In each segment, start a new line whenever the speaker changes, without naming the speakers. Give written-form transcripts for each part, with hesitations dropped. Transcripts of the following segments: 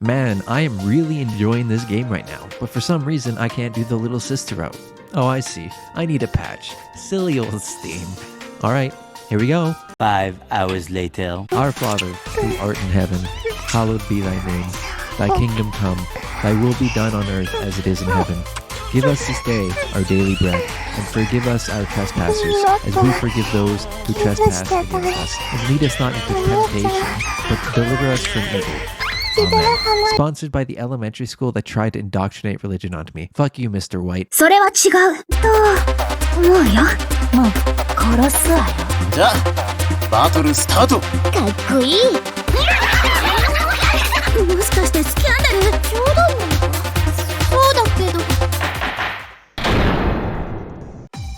Man, I am really enjoying this game right now, but for some reason I can't do the little sister route. Oh, I see. I need a patch. Silly old Steam. Alright, here we go.
5 hours later.
Our Father, who art in heaven, hallowed be thy name. Thy kingdom come, thy will be done on earth as it is in heaven. Give us this day our daily bread, and forgive us our trespasses, as we forgive those who trespass against us. And lead us not into temptation, but deliver us from evil. Amen. Sponsored by the elementary school that tried to indoctrinate religion onto me. Fuck you, Mr. White.
それは違うと思うよ。もう殺すわよ。
じゃあバトルスタート。
かっこいい。もしかしてスキャンダル冗談なのか。そうだけど。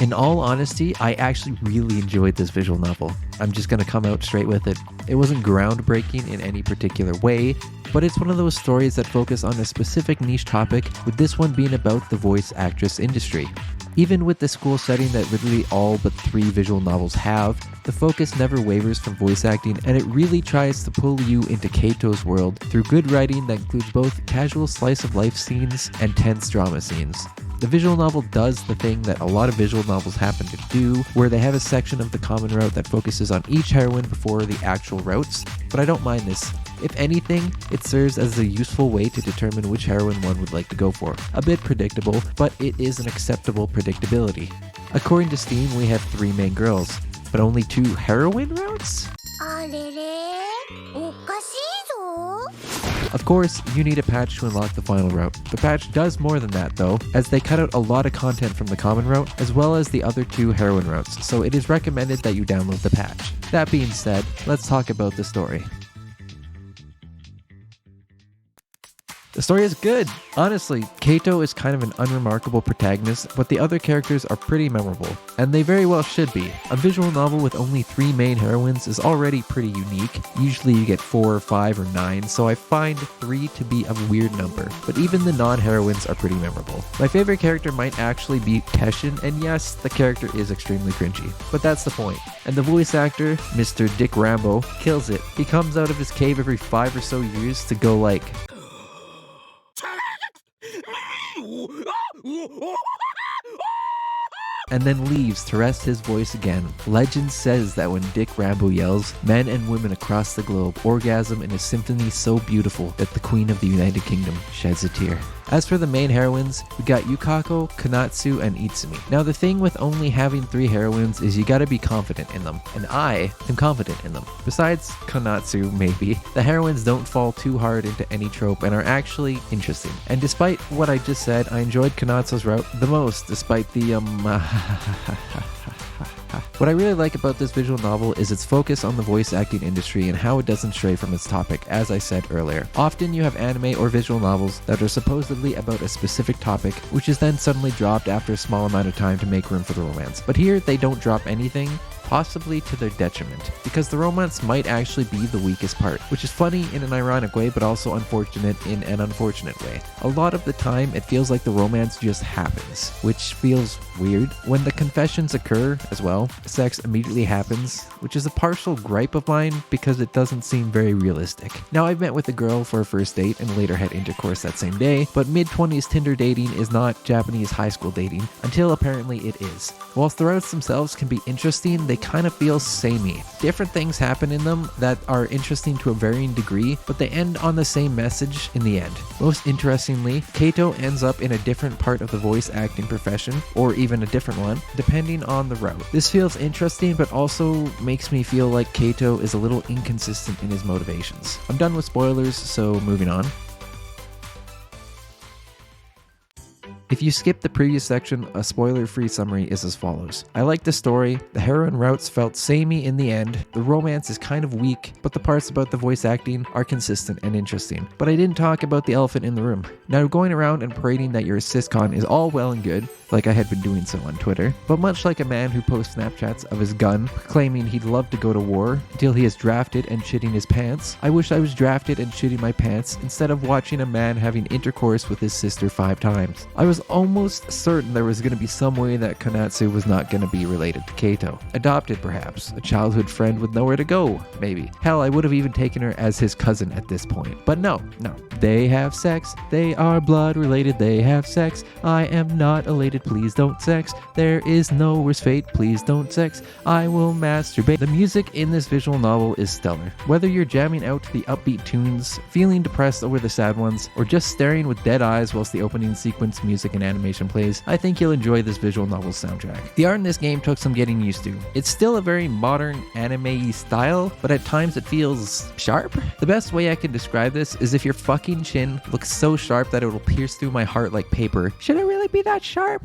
In all honesty, I actually really enjoyed this visual novel. I'm just gonna come out straight with it. It wasn't groundbreaking in any particular way, but it's one of those stories that focus on a specific niche topic, with this one being about the voice actress industry. Even with the school setting that literally all but 3 visual novels have, the focus never wavers from voice acting, and it really tries to pull you into Keito's world through good writing that includes both casual slice of life scenes and tense drama scenes. The visual novel does the thing that a lot of visual novels happen to do, where they have a section of the common route that focuses on each heroine before the actual routes, but I don't mind this. If anything, it serves as a useful way to determine which heroine one would like to go for. A bit predictable, but it is an acceptable predictability. According to Steam, we have 3 main girls, but only 2 heroine routes?
あれれおかしいぞ。
Of course, you need a patch to unlock the final route. The patch does more than that though, as they cut out a lot of content from the common route, as well as the other 2 heroine routes, so it is recommended that you download the patch. That being said, let's talk about the story. The story is good. Honestly, Keito is kind of an unremarkable protagonist, but the other characters are pretty memorable, and they very well should be. A visual novel with only 3 main heroines is already pretty unique. Usually you get 4 or 5 or 9, so I find 3 to be a weird number, but even the non-heroines are pretty memorable. My favorite character might actually be Tesshin, and yes, the character is extremely cringy, but that's the point. And the voice actor, Mr. Dick Rambo, kills it. He comes out of his cave every 5 or so years to go like... and then leaves to rest his voice again. Legend says that when Dick Rambo yells, men and women across the globe orgasm in a symphony so beautiful that the Queen of the United Kingdom sheds a tear. As for the main heroines, we got Yukako, Konatsu, and Itsumi. Now the thing with only having 3 heroines is you gotta be confident in them, and I am confident in them. Besides Konatsu, maybe, the heroines don't fall too hard into any trope and are actually interesting. And despite what I just said, I enjoyed Konatsu's route the most, despite the What I really like about this visual novel is its focus on the voice acting industry and how it doesn't stray from its topic, as I said earlier. Often you have anime or visual novels that are supposedly about a specific topic, which is then suddenly dropped after a small amount of time to make room for the romance. But here, they don't drop anything, possibly to their detriment, because the romance might actually be the weakest part, which is funny in an ironic way, but also unfortunate in an unfortunate way. A lot of the time, it feels like the romance just happens, which feels weird. When the confessions occur as well, sex immediately happens, which is a partial gripe of mine because it doesn't seem very realistic. Now, I've met with a girl for a first date and later had intercourse that same day, but mid-20s Tinder dating is not Japanese high school dating, until apparently it is. Whilst the routes themselves can be interesting, they kind of feel samey. Different things happen in them that are interesting to a varying degree, but they end on the same message in the end. Most interestingly, Keito ends up in a different part of the voice acting profession, or even a different one, depending on the route. This feels interesting, but also makes me feel like Keito is a little inconsistent in his motivations. I'm done with spoilers, so moving on. If you skip the previous section, a spoiler-free summary is as follows. I like the story, the heroine routes felt samey in the end, the romance is kind of weak, but the parts about the voice acting are consistent and interesting. But I didn't talk about the elephant in the room. Now, going around and parading that you're a syscon is all well and good, like I had been doing so on Twitter, but much like a man who posts Snapchats of his gun, claiming he'd love to go to war until he is drafted and shitting his pants, I wish I was drafted and shitting my pants instead of watching a man having intercourse with his sister 5 times. I was almost certain there was going to be some way that Konatsu was not going to be related to Kaito. Adopted perhaps, a childhood friend with nowhere to go, maybe. Hell, I would have even taken her as his cousin at this point. But no. They have sex, they are blood related, they have sex. I am not elated, please don't sex. There is no worse fate, please don't sex. I will masturbate. The music in this visual novel is stellar. Whether you're jamming out to the upbeat tunes, feeling depressed over the sad ones, or just staring with dead eyes whilst the opening sequence music and animation plays, I think you'll enjoy this visual novel soundtrack. The art in this game took some getting used to. It's still a very modern anime-y style, but at times it feels sharp. The best way I can describe this is if your fucking chin looks so sharp that it will pierce through my heart like paper. Should it really be that sharp?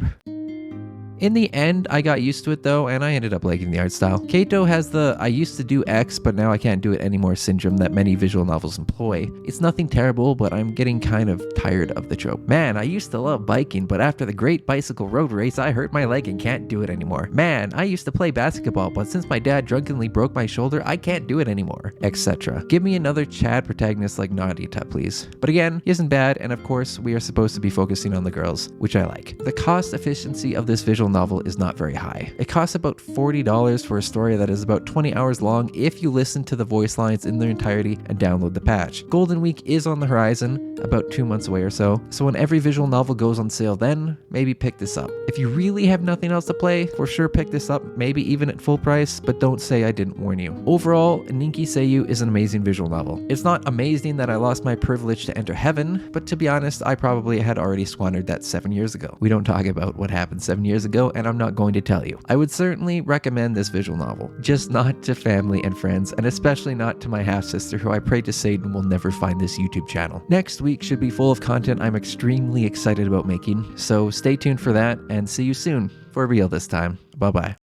In the end, I got used to it though, and I ended up liking the art style. Kaito has the I used to do X, but now I can't do it anymore syndrome that many visual novels employ. It's nothing terrible, but I'm getting kind of tired of the trope. Man, I used to love biking, but after the Great Bicycle Road Race, I hurt my leg and can't do it anymore. Man, I used to play basketball, but since my dad drunkenly broke my shoulder, I can't do it anymore, etc. Give me another Chad protagonist like Nadita, please. But again, he isn't bad, and of course, we are supposed to be focusing on the girls, which I like. The cost efficiency of this visual novel is not very high. It costs about $40 for a story that is about 20 hours long if you listen to the voice lines in their entirety and download the patch. Golden Week is on the horizon, about 2 months away or so when every visual novel goes on sale then, maybe pick this up. If you really have nothing else to play, for sure pick this up, maybe even at full price, but don't say I didn't warn you. Overall, Ninki Seiyuu is an amazing visual novel. It's not amazing that I lost my privilege to enter heaven, but to be honest, I probably had already squandered that 7 years ago. We don't talk about what happened 7 years ago, and I'm not going to tell you. I would certainly recommend this visual novel, just not to family and friends, and especially not to my half-sister who I pray to Satan will never find this YouTube channel. Next week should be full of content I'm extremely excited about making, so stay tuned for that and see you soon, for real this time. Bye bye.